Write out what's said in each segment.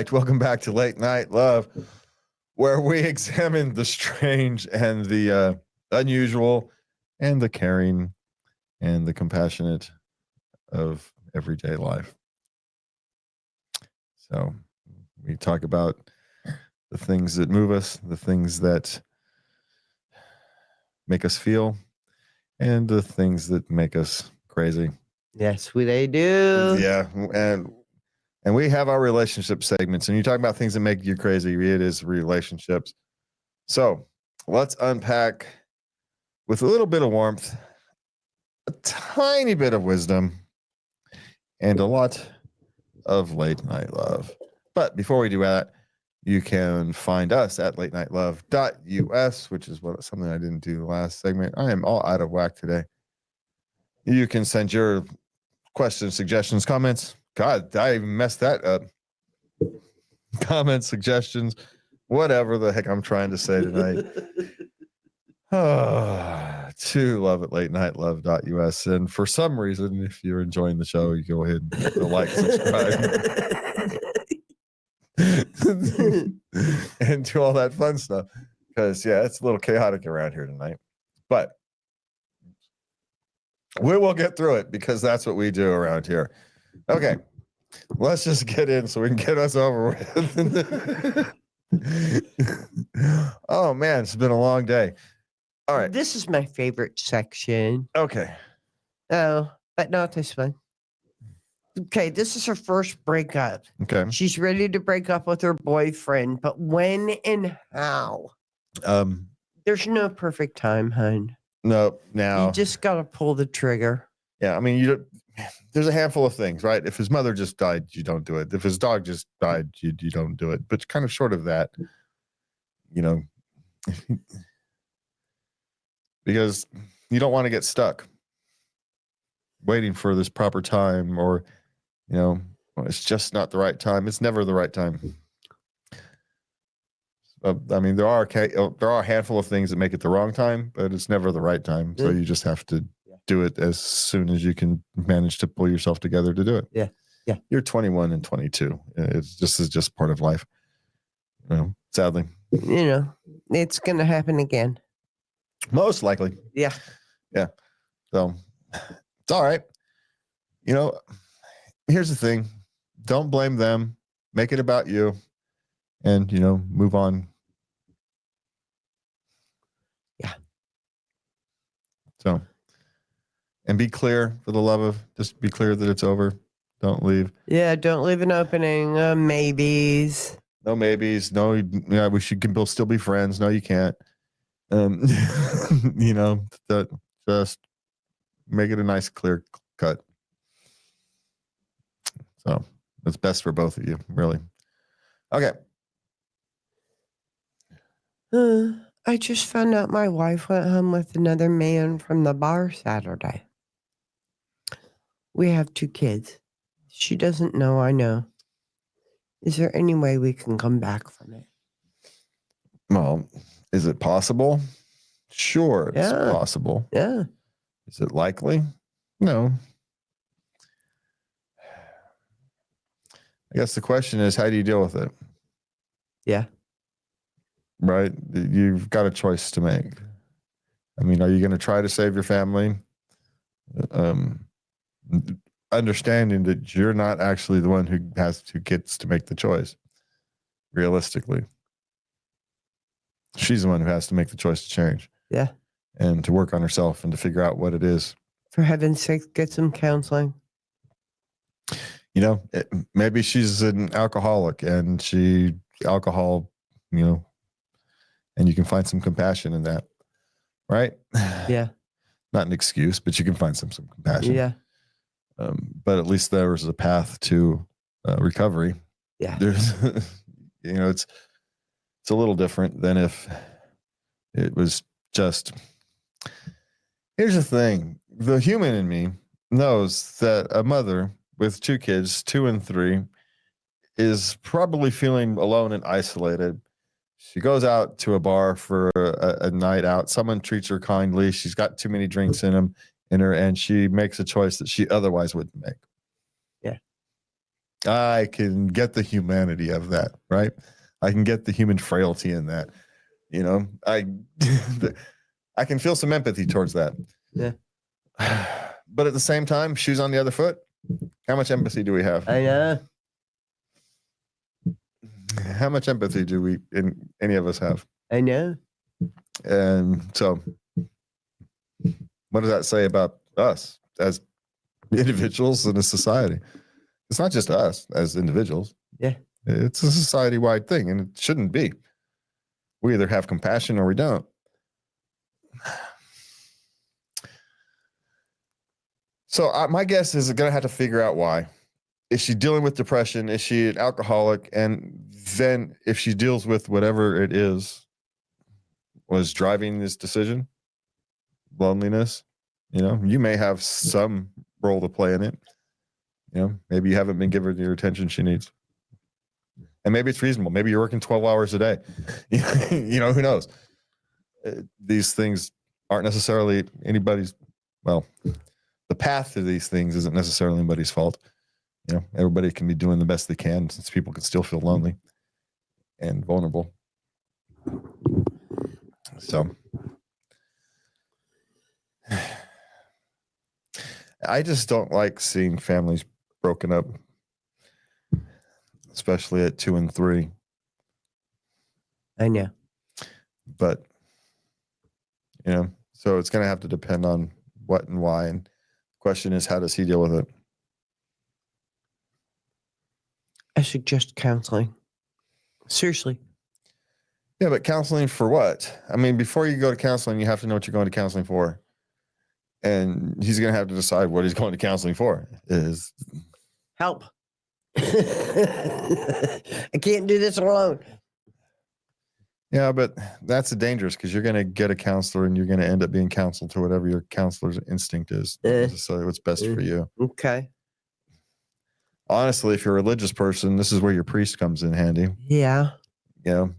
right, welcome back to Late Night Love, where we examine the strange and the unusual and the caring and the compassionate of everyday life. So we talk about the things that move us, the things that make us feel, and the things that make us crazy. Yes, they do. Yeah, and we have our relationship segments, and you talk about things that make you crazy. It is relationships. So let's unpack with a little bit of warmth, a tiny bit of wisdom, and a lot of late night love. But before we do that, you can find us at latenighlove.us, which is something I didn't do the last segment. I am all out of whack today. You can send your questions, suggestions, comments. God, I even messed that up. Comments, suggestions, whatever the heck I'm trying to say tonight. To love at latenighlove.us. And for some reason, if you're enjoying the show, you go ahead and hit the like, subscribe, and do all that fun stuff. Because, yeah, it's a little chaotic around here tonight. But we will get through it because that's what we do around here. Okay, let's just get in so we can get us over with. Oh, man, it's been a long day. All right. This is my favorite section. Okay. Oh, but not this one. Okay, this is her first breakup. Okay. She's ready to break up with her boyfriend, but when and how? There's no perfect time, hun. No, now you just gotta pull the trigger. Yeah, I mean, there's a handful of things, right? If his mother just died, you don't do it. If his dog just died, you don't do it. But kind of short of that, because you don't want to get stuck waiting for this proper time, or it's just not the right time. It's never the right time. I mean, there are a handful of things that make it the wrong time, but it's never the right time. So you just have to do it as soon as you can manage to pull yourself together to do it. Yeah. You're 21 and 22. It's just part of life. Sadly. It's gonna happen again. Most likely. Yeah. So it's all right. Here's the thing. Don't blame them. Make it about you. And, move on. Yeah. So, and be clear for the love of, just be clear that it's over. Don't leave. Yeah, don't leave an opening. Maybes. No maybes. No, we can still be friends. No, you can't. Just make it a nice, clear cut. So, it's best for both of you, really. Okay. I just found out my wife went home with another man from the bar Saturday. We have 2 kids. She doesn't know I know. Is there any way we can come back from it? Well, is it possible? Sure, it's possible. Yeah. Is it likely? No. I guess the question is, how do you deal with it? Yeah. Right? You've got a choice to make. I mean, are you going to try to save your family? Understanding that you're not actually the one who gets to make the choice. Realistically. She's the one who has to make the choice to change. Yeah. And to work on herself and to figure out what it is. For heaven's sake, get some counseling. Maybe she's an alcoholic and alcohol, and you can find some compassion in that, right? Yeah. Not an excuse, but you can find some compassion. Yeah. But at least there was a path to recovery. Yeah. There's, it's a little different than if it was just. Here's the thing: the human in me knows that a mother with 2 kids, 2 and 3, is probably feeling alone and isolated. She goes out to a bar for a night out. Someone treats her kindly. She's got too many drinks in her, and she makes a choice that she otherwise wouldn't make. Yeah. I can get the humanity of that, right? I can get the human frailty in that. I I can feel some empathy towards that. Yeah. But at the same time, shoes on the other foot. How much empathy do we have? I know. How much empathy do any of us have? I know. And so, what does that say about us as individuals in a society? It's not just us as individuals. Yeah. It's a society-wide thing, and it shouldn't be. We either have compassion or we don't. So my guess is going to have to figure out why. Is she dealing with depression? Is she an alcoholic? And then if she deals with whatever it is, was driving this decision, loneliness, you may have some role to play in it. Maybe you haven't been given the attention she needs. And maybe it's reasonable. Maybe you're working 12 hours a day. Who knows? These things aren't necessarily anybody's, the path to these things isn't necessarily anybody's fault. Everybody can be doing the best they can, since people can still feel lonely and vulnerable. So I just don't like seeing families broken up, especially at 2 and 3. I know. But, so it's going to have to depend on what and why. And the question is, how does he deal with it? I suggest counseling. Seriously. Yeah, but counseling for what? I mean, before you go to counseling, you have to know what you're going to counseling for. And he's going to have to decide what he's going to counseling for. Is help. I can't do this alone. Yeah, but that's dangerous, because you're going to get a counselor and you're going to end up being counseled to whatever your counselor's instinct is. Not necessarily what's best for you. Okay. Honestly, if you're a religious person, this is where your priest comes in handy. Yeah.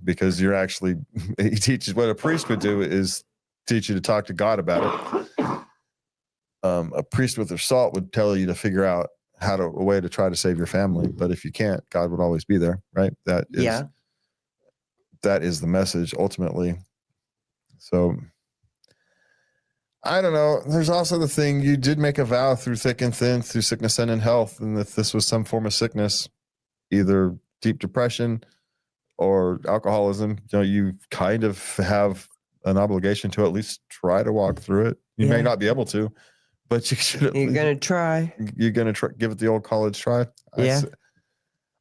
Because you're actually, he teaches, what a priest would do is teach you to talk to God about it. A priest with their salt would tell you to figure out a way to try to save your family. But if you can't, God would always be there, right? That is the message ultimately. So I don't know. There's also the thing, you did make a vow through thick and thin, through sickness and in health. And if this was some form of sickness, either deep depression or alcoholism, you kind of have an obligation to at least try to walk through it. You may not be able to, but you should. You're going to try. You're going to try, give it the old college try. Yeah.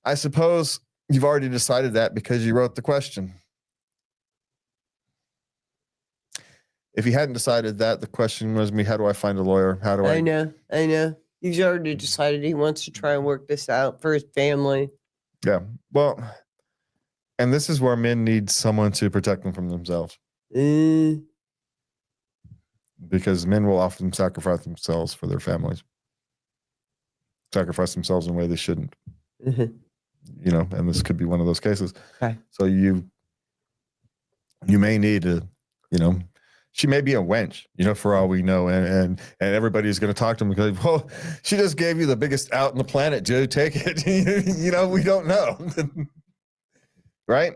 I suppose you've already decided that because you wrote the question. If you hadn't decided that, the question was how do I find a lawyer? How do I know. He's already decided he wants to try and work this out for his family. Yeah. Well, and this is where men need someone to protect them from themselves. Because men will often sacrifice themselves for their families. Sacrifice themselves in a way they shouldn't. Mm-hmm. And this could be one of those cases. Okay. So you may need to, she may be a wench, for all we know. And everybody's going to talk to him because, well, she just gave you the biggest out on the planet, dude. Take it. We don't know. Right?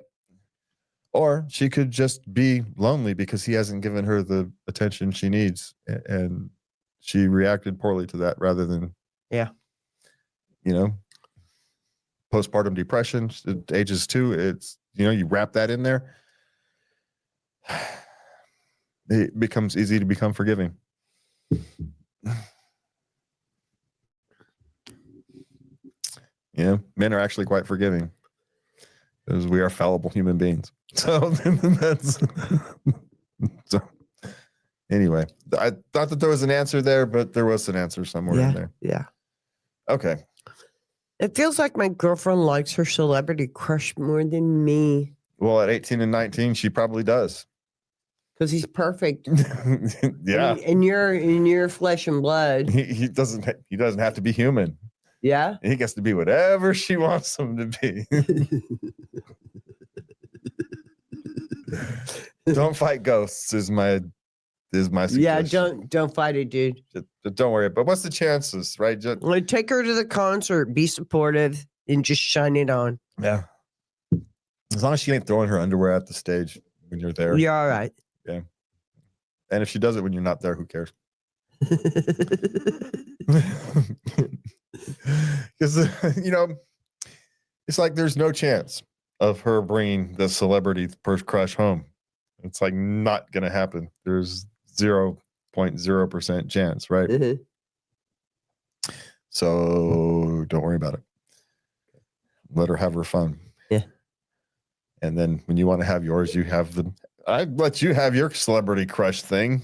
Or she could just be lonely because he hasn't given her the attention she needs. And she reacted poorly to that rather than, postpartum depression, ages 2. It's, you wrap that in there. It becomes easy to become forgiving. Men are actually quite forgiving because we are fallible human beings. So anyway, I thought that there was an answer there, but there was an answer somewhere in there. Yeah. Okay. It feels like my girlfriend likes her celebrity crush more than me. Well, at 18 and 19, she probably does. Because he's perfect. Yeah. And you're flesh and blood. He doesn't have to be human. Yeah. He gets to be whatever she wants him to be. Don't fight ghosts is my suggestion. Yeah, don't fight it, dude. Just don't worry. But what's the chances, right? Take her to the concert. Be supportive. and just shine it on. Yeah. As long as she ain't throwing her underwear at the stage when you're there. You're all right. Yeah. And if she does it when you're not there, who cares? Because, it's like there's no chance of her bringing the celebrity crush home. It's like not going to happen. There's 0.0% chance, right? So don't worry about it. Let her have her fun. Yeah. And then when you want to have yours, you have I'd let you have your celebrity crush thing.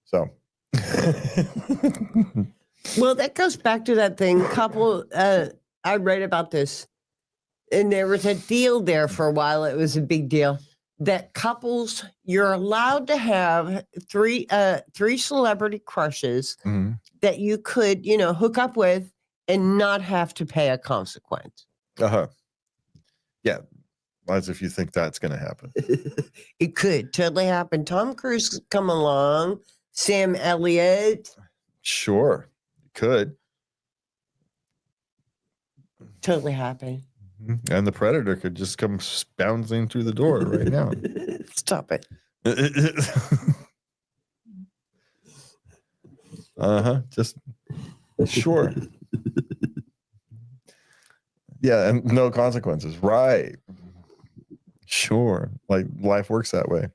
So. Well, that goes back to that thing. I read about this, and there was a deal there for a while. It was a big deal that couples, you're allowed to have three celebrity crushes that you could, hook up with and not have to pay a consequence. Yeah. As if you think that's going to happen. It could totally happen. Tom Cruise could come along, Sam Elliott. Sure, it could. Totally happen. And the Predator could just come bouncing through the door right now. Stop it. Just sure. Yeah, and no consequences. Right. Sure. Like life works that way.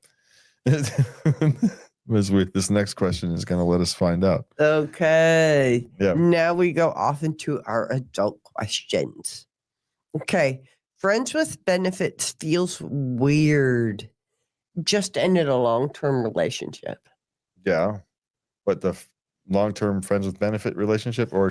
This next question is going to let us find out. Okay. Yeah. Now we go off into our adult questions. Okay. Friends with benefits feels weird. Just ended a long-term relationship. Yeah. But the long-term friends with benefit relationship, or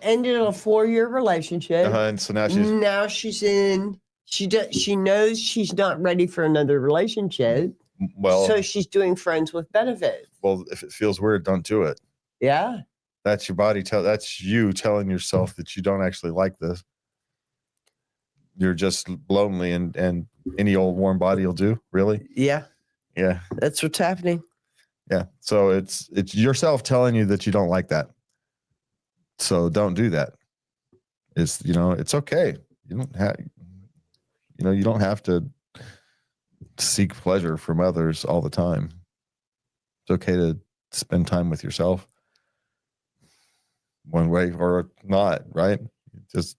ended a 4-year relationship. And so now she's in. She knows she's not ready for another relationship. Well, so she's doing friends with benefits. Well, if it feels weird, don't do it. Yeah. That's your body that's you telling yourself that you don't actually like this. You're just lonely, and any old warm body will do. Really? Yeah. Yeah. That's what's happening. Yeah. So it's yourself telling you that you don't like that. So don't do that. It's okay. You don't have to seek pleasure from others all the time. It's okay to spend time with yourself one way or not, right? Just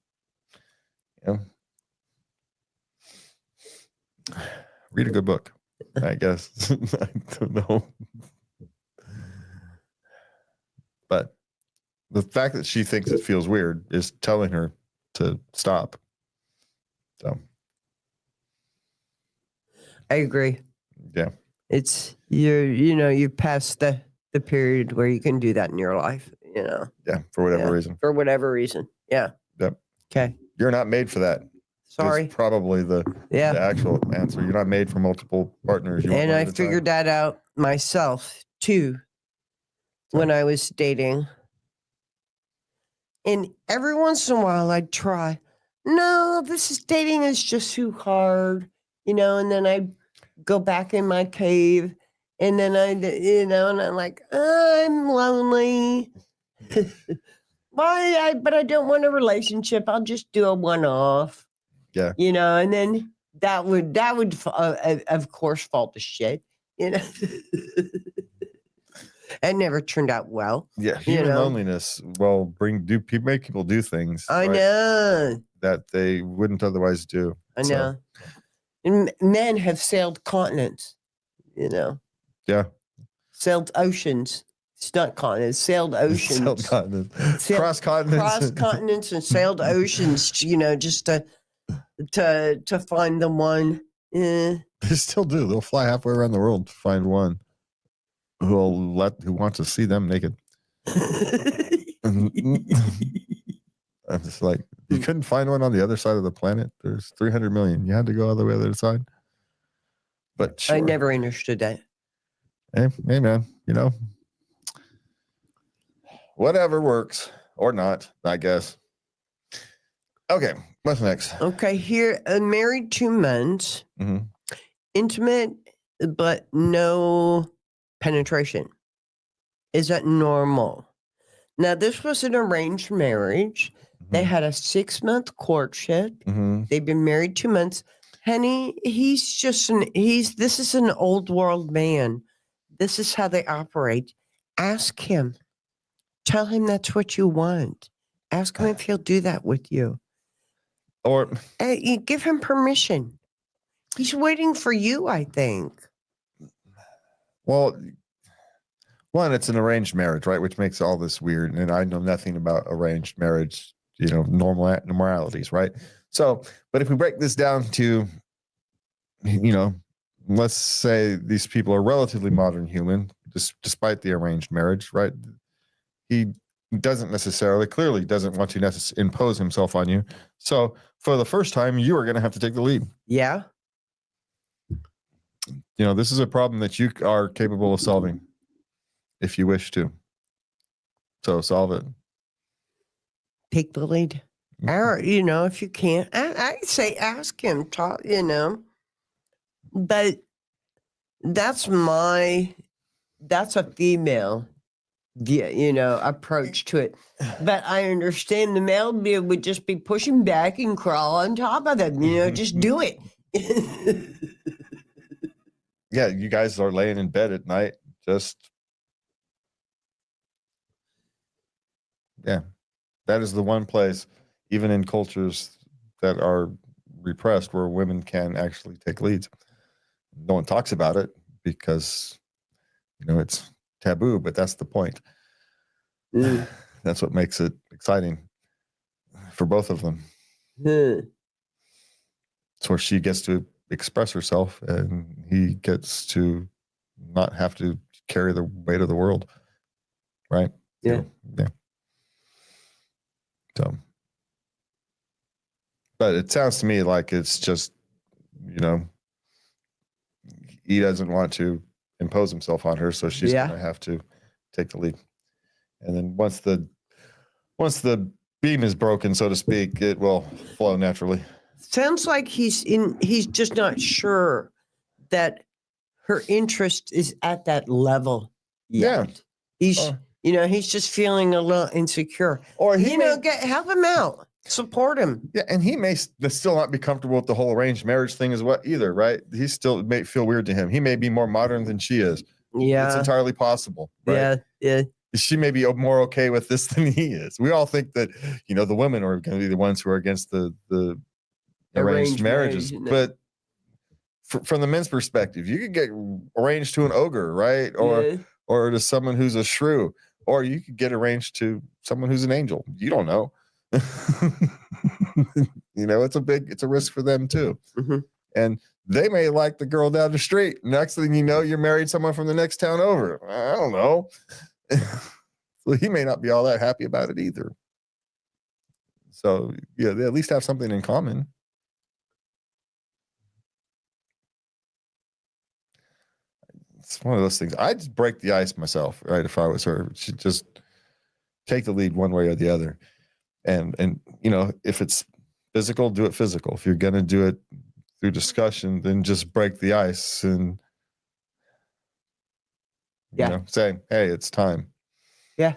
read a good book, I guess. I don't know. But the fact that she thinks it feels weird is telling her to stop. So I agree. Yeah. It's you've passed the period where you can do that in your life, Yeah, for whatever reason. For whatever reason. Yeah. Yep. Okay. You're not made for that. Sorry. That's probably the actual answer. You're not made for multiple partners. And I figured that out myself too when I was dating. And every once in a while I'd try, no, dating is just too hard, and then I'd go back in my cave, and then and I'm like, I'm lonely. But I don't want a relationship. I'll just do a one-off. Yeah. And then that would of course fall to shit. It never turned out well. Yeah, human loneliness make people do things. I know that they wouldn't otherwise do. I know. And men have sailed continents. Yeah. Sailed oceans. It's not continents. Sailed oceans. Sailed continents. Cross continents. Cross continents and sailed oceans. Just to find the one. They still do. They'll fly halfway around the world to find one who wants to see them naked. I'm just like, you couldn't find one on the other side of the planet. There's 300 million. You had to go all the way to the other side. But sure. I never understood that. Hey man, whatever works or not, I guess. Okay, what's next? Okay, here, married 2 months, intimate, but no penetration. Is that normal? Now, this was an arranged marriage. They had a 6-month courtship. Mm-hmm. They've been married 2 months. Honey, this is an old world man. This is how they operate. Ask him. Tell him that's what you want. Ask him if he'll do that with you. Or You give him permission. He's waiting for you, I think. well, one, it's an arranged marriage, right? Which makes all this weird. And I know nothing about arranged marriage, normal moralities, right? So, but if we break this down to, let's say these people are relatively modern human, despite the arranged marriage, right? He clearly doesn't want to impose himself on you. So for the first time, you are going to have to take the lead. Yeah. This is a problem that you are capable of solving if you wish to. So solve it. Take the lead. Or, if you can't, I say ask him, talk, But that's a female, approach to it. But I understand the male would just be pushing back and crawl on top of them, just do it. Yeah, you guys are laying in bed at night, that is the one place, even in cultures that are repressed, where women can actually take leads. No one talks about it because, it's taboo, but that's the point. That's what makes it exciting for both of them. It's where she gets to express herself and he gets to not have to carry the weight of the world. Right? Yeah. Yeah. So, but it sounds to me like it's just, he doesn't want to impose himself on her, so she's going to have to take the lead. And then once the beam is broken, so to speak, it will flow naturally. Sounds like he's just not sure that her interest is at that level yet. Yeah. He's just feeling a little insecure. Or help him out. Support him. Yeah, and he may still not be comfortable with the whole arranged marriage thing as well either, right? He still may feel weird to him. He may be more modern than she is. Yeah. It's entirely possible, right? Yeah. She may be more okay with this than he is. We all think that, the women are going to be the ones who are against the arranged marriages. But from the men's perspective, you could get arranged to an ogre, right? Or to someone who's a shrew. Or you could get arranged to someone who's an angel. You don't know. It's a risk for them too. Mm-hmm. And they may like the girl down the street. Next thing you know, you're married someone from the next town over. I don't know. So he may not be all that happy about it either. So they at least have something in common. It's one of those things. I'd just break the ice myself, right? If I was her, she'd just take the lead one way or the other. And if it's physical, do it physical. If you're going to do it through discussion, then just break the ice and say, hey, it's time. Yeah.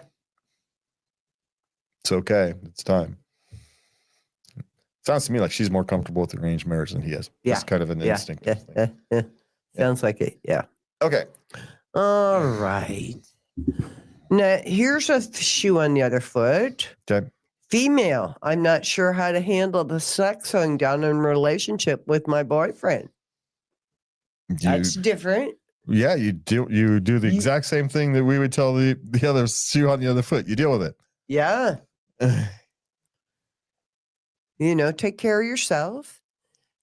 It's okay. It's time. Sounds to me like she's more comfortable with arranged marriage than he is. Yeah. It's kind of an instinct. Yeah. Sounds like it. Yeah. Okay. All right. Now, here's a shoe on the other foot. Okay. Female. I'm not sure how to handle the sex going down in relationship with my boyfriend. That's different. Yeah, you do the exact same thing that we would tell the other shoe on the other foot. You deal with it. Yeah. Take care of yourself.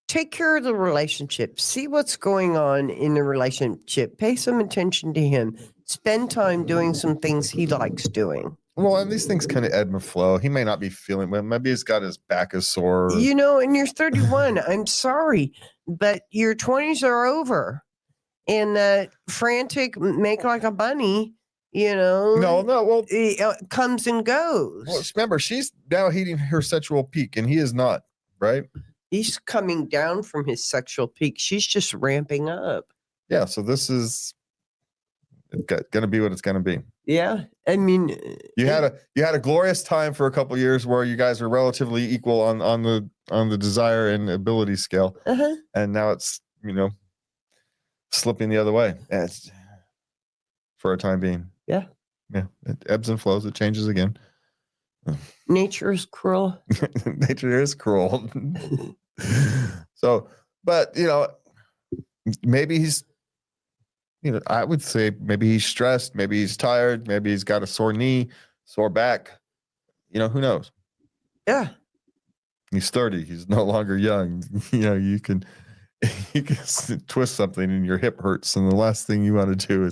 Take care of the relationship. See what's going on in the relationship. Pay some attention to him. Spend time doing some things he likes doing. Well, and these things kind of ebb and flow. He may not be feeling well. Maybe he's got his back is sore. And you're 31. I'm sorry, but your 20s are over. And that frantic, make like a bunny, No, well, it comes and goes. Well, remember, she's now hitting her sexual peak, and he is not, right? He's coming down from his sexual peak. She's just ramping up. Yeah, so this is going to be what it's going to be. Yeah. I mean, You had a glorious time for a couple of years where you guys are relatively equal on the desire and ability scale, and now it's slipping the other way. It's for a time being. Yeah. It ebbs and flows. It changes again. Nature is cruel. Nature is cruel. So, but maybe he's. I would say maybe he's stressed. Maybe he's tired. Maybe he's got a sore knee, sore back. Who knows? Yeah. He's 30. He's no longer young. You can twist something and your hip hurts, and the last thing you want to do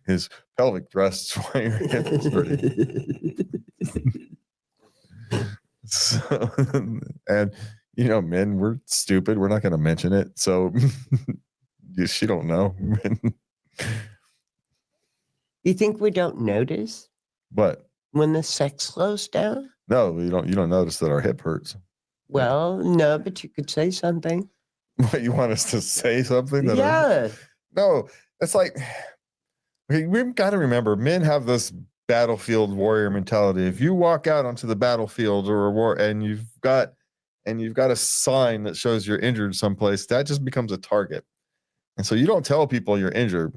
is pelvic thrusts while your hip is hurting. So, and men, we're stupid. We're not going to mention it. So she don't know. You think we don't notice What? when the sex slows down? No, you don't notice that our hip hurts. Well, no, but you could say something. What, you want us to say something? Yeah. No, it's like we've got to remember, men have this battlefield warrior mentality. If you walk out onto the battlefield or a war and you've got a sign that shows you're injured someplace, that just becomes a target. And so you don't tell people you're injured.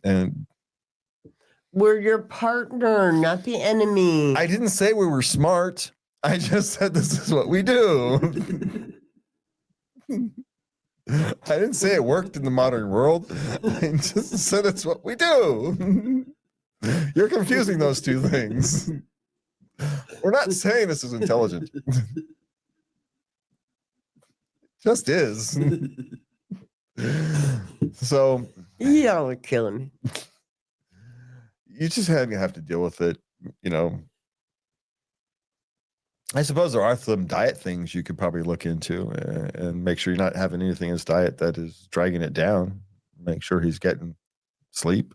And we're your partner, not the enemy. I didn't say we were smart. I just said this is what we do. I didn't say it worked in the modern world. I just said it's what we do. You're confusing those two things. We're not saying this is intelligent. Just is. So y'all are killing me. You just have to deal with it, I suppose there are some diet things you could probably look into and make sure you're not having anything in his diet that is dragging it down. Make sure he's getting sleep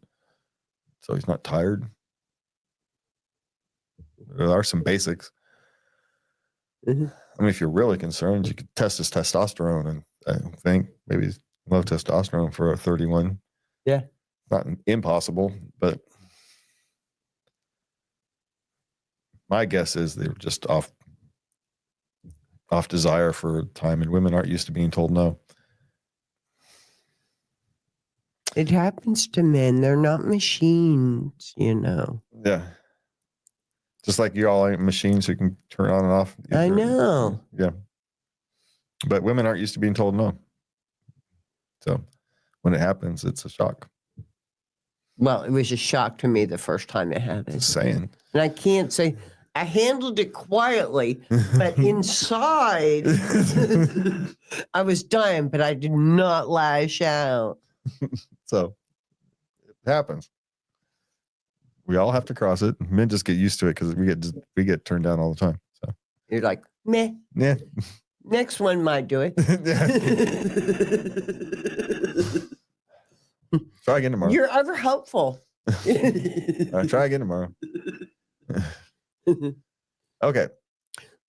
so he's not tired. There are some basics. Mm-hmm. I mean, if you're really concerned, you could test his testosterone, and I think maybe he's low testosterone for a 31. Yeah. Not impossible, but my guess is they were just off desire for time, and women aren't used to being told no. It happens to men. They're not machines, Yeah. Just like you all ain't machines who can turn on and off. I know. Yeah. But women aren't used to being told no. So when it happens, it's a shock. Well, it was a shock to me the first time it happened. Just saying. And I can't say I handled it quietly, but inside I was dying, but I did not lash out. So it happens. We all have to cross it. Men just get used to it because we get turned down all the time. So you're like, meh. Yeah. Next one might do it. Try again tomorrow. You're ever hopeful. Try again tomorrow. Okay.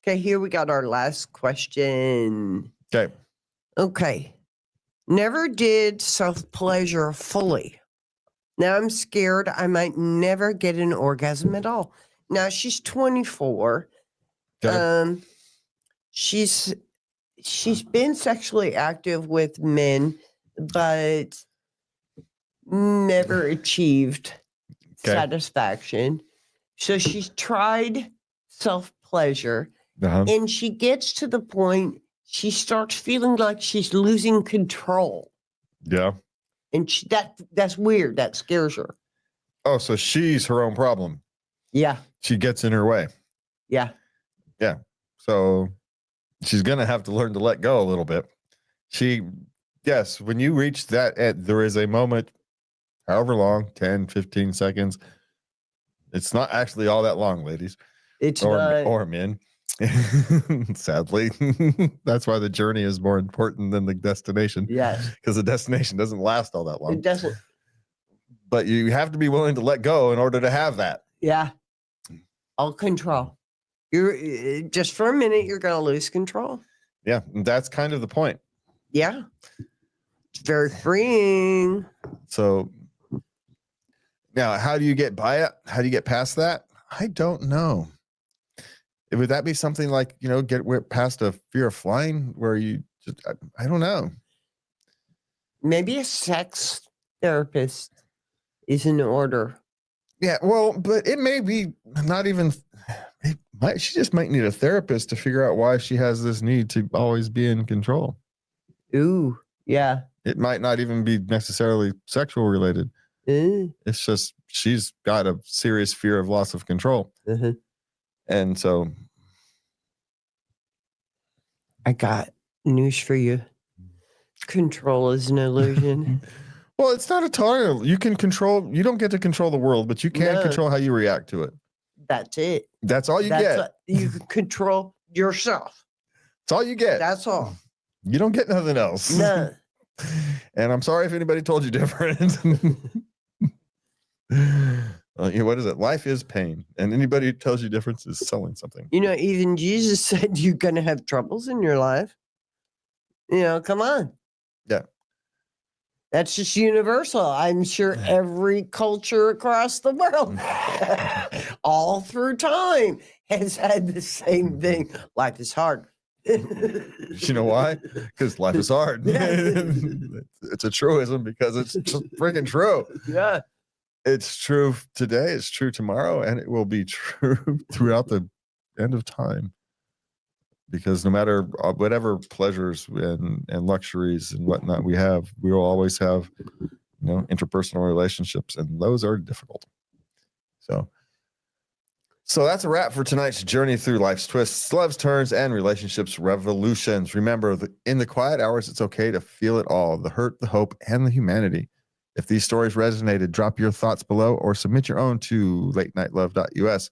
Okay, here we got our last question. Okay. Never did self-pleasure fully. Now I'm scared I might never get an orgasm at all. Now she's 24. Okay. She's been sexually active with men, but never achieved satisfaction. So she's tried self-pleasure, and she gets to the point she starts feeling like she's losing control. Yeah. And that's weird. That scares her. Oh, so she's her own problem. Yeah. She gets in her way. Yeah. Yeah. So she's going to have to learn to let go a little bit. Yes, when you reach that, there is a moment, however long, 10, 15 seconds. It's not actually all that long, ladies. Or men. Sadly. That's why the journey is more important than the destination. Yes. Because the destination doesn't last all that long. It doesn't. But you have to be willing to let go in order to have that. Yeah. All control. You're just for a minute, you're going to lose control. Yeah. That's kind of the point. Yeah. It's very freeing. So Now, how do you get by it? How do you get past that? I don't know. Would that be something like, get past a fear of flying where you just, I don't know. Maybe a sex therapist is in order. Yeah, well, but it may be not even, she just might need a therapist to figure out why she has this need to always be in control. Ooh, yeah. It might not even be necessarily sexual related. It's just she's got a serious fear of loss of control. Uh-huh. And so I got news for you. Control is an illusion. well, it's not a total. You don't get to control the world, but you can control how you react to it. That's it. That's all you get. You can control yourself. That's all you get. That's all. You don't get nothing else. No. And I'm sorry if anybody told you different. What is it? Life is pain. And anybody who tells you different is selling something. Even Jesus said you're going to have troubles in your life. Come on. Yeah. That's just universal. I'm sure every culture across the world, all through time, has had the same thing. Life is hard. You know why? Because life is hard. It's a truism because it's freaking true. Yeah. It's true today, it's true tomorrow, and it will be true throughout the end of time. Because no matter whatever pleasures and luxuries and whatnot we have, we will always have, interpersonal relationships, and those are difficult. So that's a wrap for tonight's journey through life's twists, loves, turns, and relationships revolutions. Remember, in the quiet hours, it's okay to feel it all, the hurt, the hope, and the humanity. If these stories resonated, drop your thoughts below or submit your own to latenightlove.us.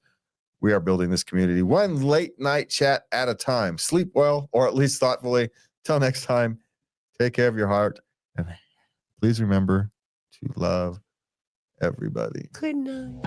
We are building this community one late night chat at a time. Sleep well, or at least thoughtfully. Till next time, take care of your heart. And please remember to love everybody. Good night.